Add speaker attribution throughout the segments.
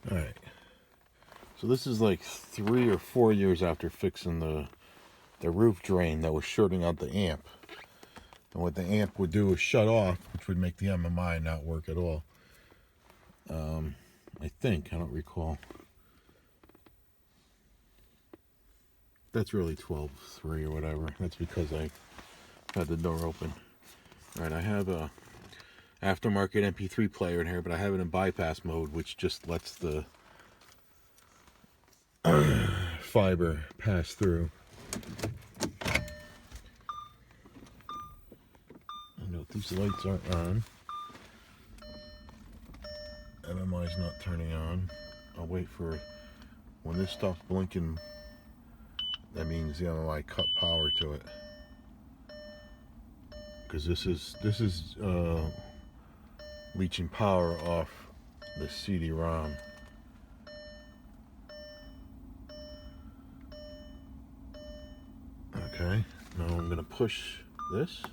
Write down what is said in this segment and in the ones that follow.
Speaker 1: All right. So this is like 3 or 4 years after fixing the roof drain that was shorting out the amp. And what the amp would do is shut off, which would make the MMI not work at all. I think, I don't recall. That's really 12.3 or whatever. That's because I had the door open. All right, I have a aftermarket MP3 player in here, but I have it in bypass mode, which just lets the fiber pass through. I know these lights aren't on. MMI's not turning on. I'll wait for when this stops blinking. That means the MMI cut power to it, because this is leaching power off the CD-ROM. Okay, now I'm gonna push this.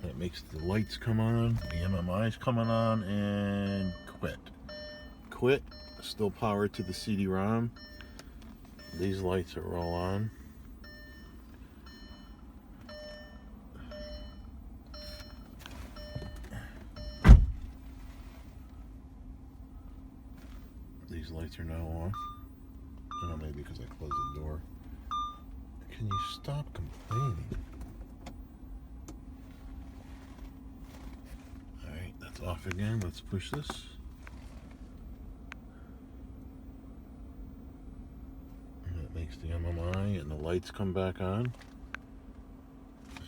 Speaker 1: That makes the lights come on, the MMI's coming on, and quit. Quit, still power to the CD-ROM. These lights are all on. These lights are now off. I don't know, maybe because I closed the door. Can you stop complaining? Alright, that's off again. Let's push this. And that makes the MMI, and the lights come back on.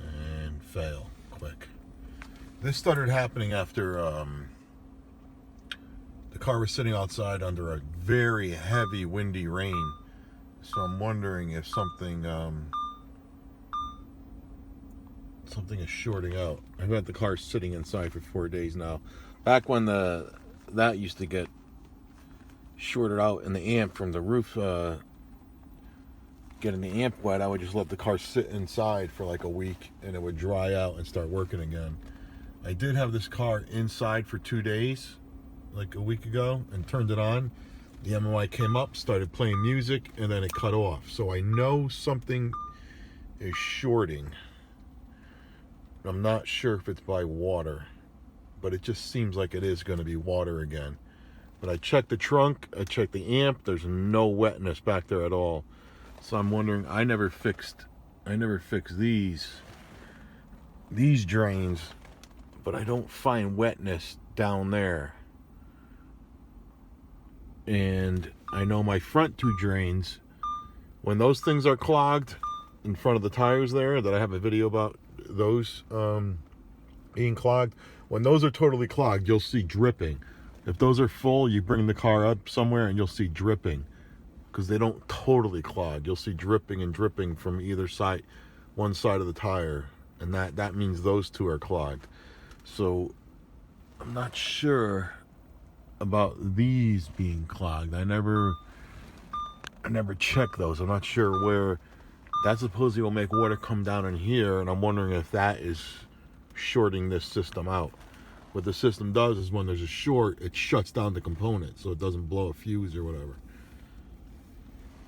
Speaker 1: And fail. Quick. This started happening after the car was sitting outside under a very heavy windy rain. So I'm wondering if something is shorting out. I've had the car sitting inside for 4 days now. Back when that used to get shorted out in the amp from the roof, getting the amp wet, I would just let the car sit inside for like a week and it would dry out and start working again. I did have this car inside for 2 days, like a week ago, and turned it on. The MMI came up, started playing music, and then it cut off. So I know something is shorting. I'm not sure if it's by water, but it just seems like it is going to be water again. But I checked the trunk, I checked the amp, there's no wetness back there at all. So I'm wondering, I never fixed these drains, but I don't find wetness down there. And I know my front 2 drains, when those things are clogged in front of the tires there, that I have a video about those being clogged, when those are totally clogged, you'll see dripping. If those are full, you bring the car up somewhere and you'll see dripping, because they don't totally clog. You'll see dripping and dripping from either side, one side of the tire, and that means those 2 are clogged. So I'm not sure about these being clogged. I never checked those. I'm not sure where that supposedly will make water come down in here, and I'm wondering if that is shorting this system out. What the system does is when there's a short, it shuts down the component so it doesn't blow a fuse or whatever.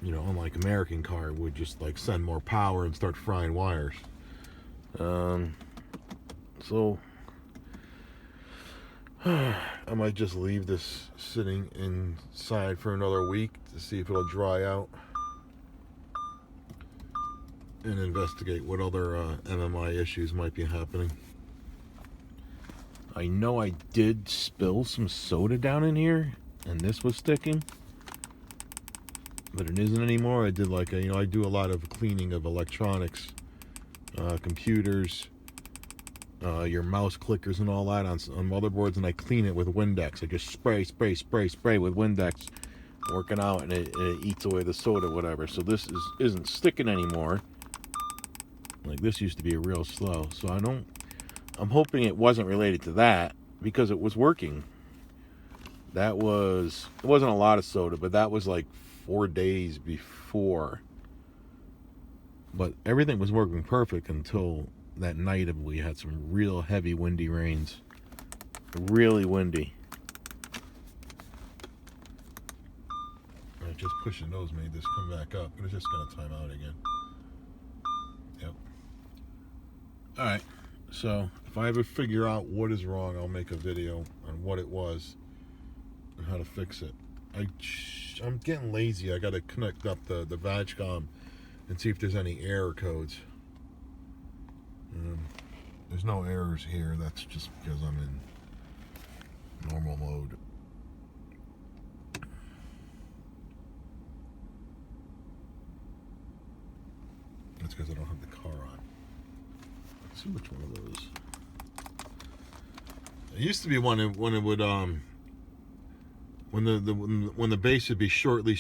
Speaker 1: You know, unlike American car, would just like send more power and start frying wires. So I might just leave this sitting inside for another week to see if it'll dry out, and investigate what other MMI issues might be happening. I know I did spill some soda down in here, and this was sticking, but it isn't anymore. I did like I do a lot of cleaning of electronics, computers, your mouse clickers and all that on motherboards, and I clean it with Windex. I just spray with Windex, working out, and it eats away the soda, whatever. So this isn't sticking anymore. Like, this used to be real slow. So I'm hoping it wasn't related to that, because it was working. It wasn't a lot of soda, but that was like 4 days before. But everything was working perfect until that night we had some real heavy windy rains. really windy. Just pushing those made this come back up, but it's just going to time out again. Yep. Alright, so if I ever figure out what is wrong, I'll make a video on what it was and how to fix it. I'm getting lazy. I got to connect up the VAGCOM and see if there's any error codes. There's no errors here. That's just because I'm in normal mode. That's because I don't have the car on. Let's see which one of those. It used to be when it would when the base would be shortly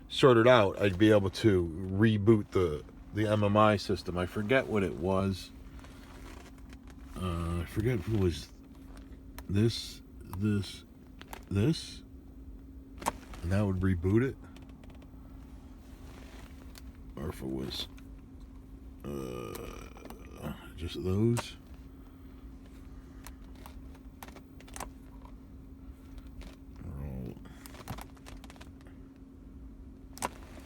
Speaker 1: sorted out, I'd be able to reboot the MMI system. I forget what it was. I forget if it was this, and that would reboot it. Or if it was just those.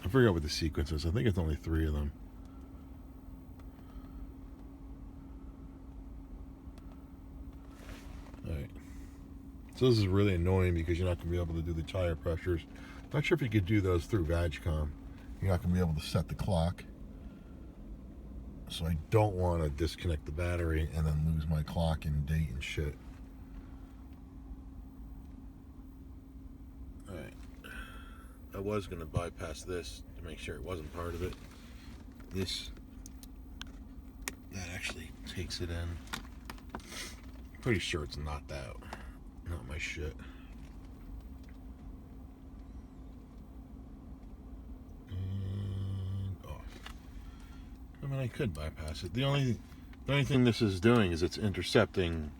Speaker 1: I forgot what the sequence is. I think it's only 3 of them. Alright. So this is really annoying because you're not going to be able to do the tire pressures. Not sure if you could do those through VAGCOM. You're not going to be able to set the clock. So I don't want to disconnect the battery and then lose my clock and date and shit. Alright. I was going to bypass this to make sure it wasn't part of it. That actually takes it in. Pretty sure it's not my shit. I mean, I could bypass it. The only thing this is doing is it's intercepting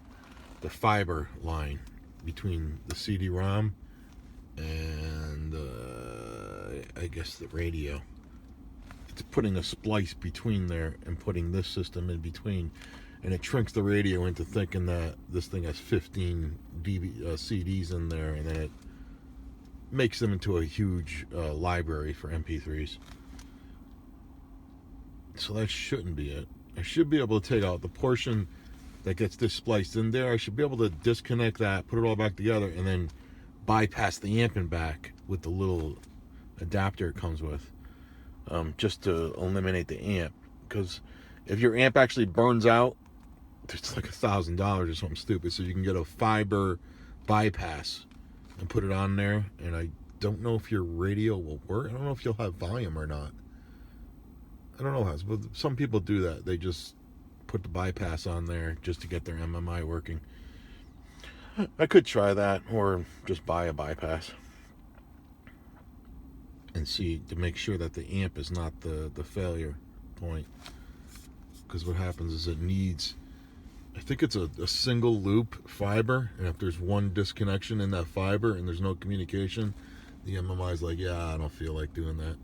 Speaker 1: the fiber line between the CD-ROM and I guess the radio. It's putting a splice between there and putting this system in between, and it tricks the radio into thinking that this thing has 15 CDs in there, and then it makes them into a huge library for MP3s. So that shouldn't be it. I should be able to take out the portion that gets this spliced in there. I should be able to disconnect that, put it all back together, and then bypass the amp and back with the little adapter it comes with, just to eliminate the amp. Because if your amp actually burns out, it's like $1,000 or something stupid. So you can get a fiber bypass and put it on there. And I don't know if your radio will work. I don't know if you'll have volume or not. I don't know how, but some people do that. They just put the bypass on there just to get their MMI working. I could try that, or just buy a bypass and see to make sure that the amp is not the failure point. Because what happens is it needs, I think it's a single loop fiber, and if there's one disconnection in that fiber and there's no communication, the MMI is like, yeah, I don't feel like doing that.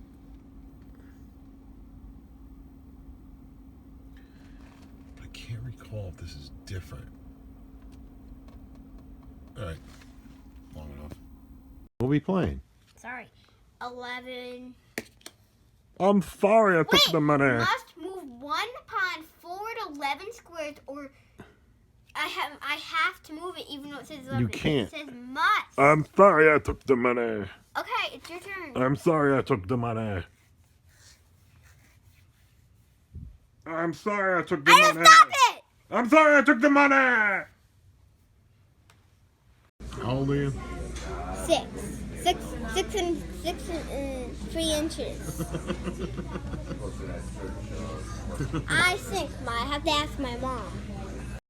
Speaker 1: I can't recall if this is different. Alright. Long enough. What are we playing?
Speaker 2: Sorry. 11.
Speaker 1: I'm sorry I took the money.
Speaker 2: Must move one pawn forward 11 squares, or I have to move it even though it says 11.
Speaker 1: You can't.
Speaker 2: It says must.
Speaker 1: I'm sorry I took the money.
Speaker 2: Okay, it's your turn.
Speaker 1: I'm sorry I took the money. I'm sorry I took the money.
Speaker 2: Stop it!
Speaker 1: I'm sorry I took the money. How old are you?
Speaker 2: 6 and 3 inches. I think I have to ask my mom.